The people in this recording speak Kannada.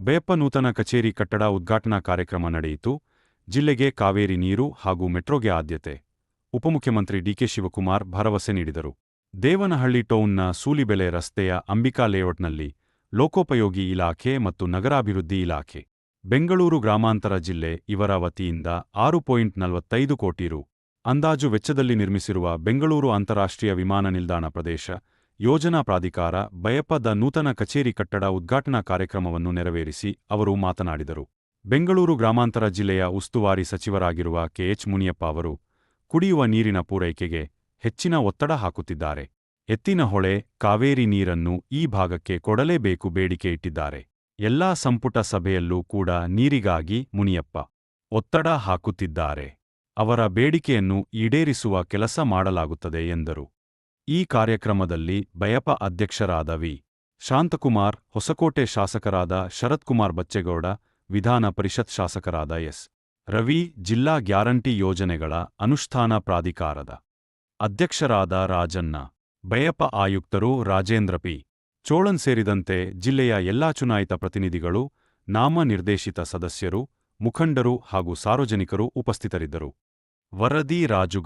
ಬಯಪ್ಪ ನೂತನ ಕಚೇರಿ ಕಟ್ಟಡ ಉದ್ಘಾಟನಾ ಕಾರ್ಯಕ್ರಮ ನಡೆಯಿತು. ಜಿಲ್ಲೆಗೆ ಕಾವೇರಿ ನೀರು ಹಾಗೂ ಮೆಟ್ರೋಗೆ ಆದ್ಯತೆ. ಉಪಮುಖ್ಯಮಂತ್ರಿ ಡಿಕೆ ಶಿವಕುಮಾರ್ ಭರವಸೆ ನೀಡಿದರು. ದೇವನಹಳ್ಳಿ ಟೌನ್ನ ಸೂಲಿಬೆಲೆ ರಸ್ತೆಯ ಅಂಬಿಕಾ ಲೇಔಟ್ನಲ್ಲಿ ಲೋಕೋಪಯೋಗಿ ಇಲಾಖೆ ಮತ್ತು ನಗರಾಭಿವೃದ್ಧಿ ಇಲಾಖೆ, ಬೆಂಗಳೂರು ಗ್ರಾಮಾಂತರ ಜಿಲ್ಲೆ ಇವರ ವತಿಯಿಂದ 6.45 ಕೋಟಿ ರು. ಅಂದಾಜು ವೆಚ್ಚದಲ್ಲಿ ನಿರ್ಮಿಸಿರುವ ಬೆಂಗಳೂರು ಅಂತಾರಾಷ್ಟ್ರೀಯ ವಿಮಾನ ನಿಲ್ದಾಣ ಪ್ರದೇಶ ಯೋಜನಾ ಪ್ರಾಧಿಕಾರ ಬಯಪದ ನೂತನ ಕಚೇರಿ ಕಟ್ಟಡ ಉದ್ಘಾಟನಾ ಕಾರ್ಯಕ್ರಮವನ್ನು ನೆರವೇರಿಸಿ ಅವರು ಮಾತನಾಡಿದರು. ಬೆಂಗಳೂರು ಗ್ರಾಮಾಂತರ ಜಿಲ್ಲೆಯ ಉಸ್ತುವಾರಿ ಸಚಿವರಾಗಿರುವ ಕೆಎಚ್ ಮುನಿಯಪ್ಪ ಅವರು ಕುಡಿಯುವ ನೀರಿನ ಪೂರೈಕೆಗೆ ಹೆಚ್ಚಿನ ಒತ್ತಡ ಹಾಕುತ್ತಿದ್ದಾರೆ. ಎತ್ತಿನಹೊಳೆ, ಕಾವೇರಿ ನೀರನ್ನು ಈ ಭಾಗಕ್ಕೆ ಕೊಡಲೇಬೇಕು ಬೇಡಿಕೆ ಇಟ್ಟಿದ್ದಾರೆ. ಎಲ್ಲಾ ಸಂಪುಟ ಸಭೆಯಲ್ಲೂ ಕೂಡ ನೀರಿಗಾಗಿ ಮುನಿಯಪ್ಪ ಒತ್ತಡ ಹಾಕುತ್ತಿದ್ದಾರೆ. ಅವರ ಬೇಡಿಕೆಯನ್ನು ಈಡೇರಿಸುವ ಕೆಲಸ ಮಾಡಲಾಗುತ್ತದೆ ಎಂದರು. ಈ ಕಾರ್ಯಕ್ರಮದಲ್ಲಿ ಬಯಪ ಅಧ್ಯಕ್ಷರಾದ ವಿ. ಶಾಂತಕುಮಾರ್, ಹೊಸಕೋಟೆ ಶಾಸಕರಾದ ಶರತ್ಕುಮಾರ್ ಬಚ್ಚೇಗೌಡ, ವಿಧಾನ ಪರಿಷತ್ ಶಾಸಕರಾದ ಎಸ್. ರವಿ, ಜಿಲ್ಲಾ ಗ್ಯಾರಂಟಿ ಯೋಜನೆಗಳ ಅನುಷ್ಠಾನ ಪ್ರಾಧಿಕಾರದ ಅಧ್ಯಕ್ಷರಾದ ರಾಜಣ್ಣ, ಬಯಪ ಆಯುಕ್ತರು ರಾಜೇಂದ್ರ ಪಿ. ಚೋಳನ್ ಸೇರಿದಂತೆ ಜಿಲ್ಲೆಯ ಎಲ್ಲಾ ಚುನಾಯಿತ ಪ್ರತಿನಿಧಿಗಳು, ನಾಮನಿರ್ದೇಶಿತ ಸದಸ್ಯರು, ಮುಖಂಡರು ಹಾಗೂ ಸಾರ್ವಜನಿಕರು ಉಪಸ್ಥಿತರಿದ್ದರು. ವರದಿ ರಾಜು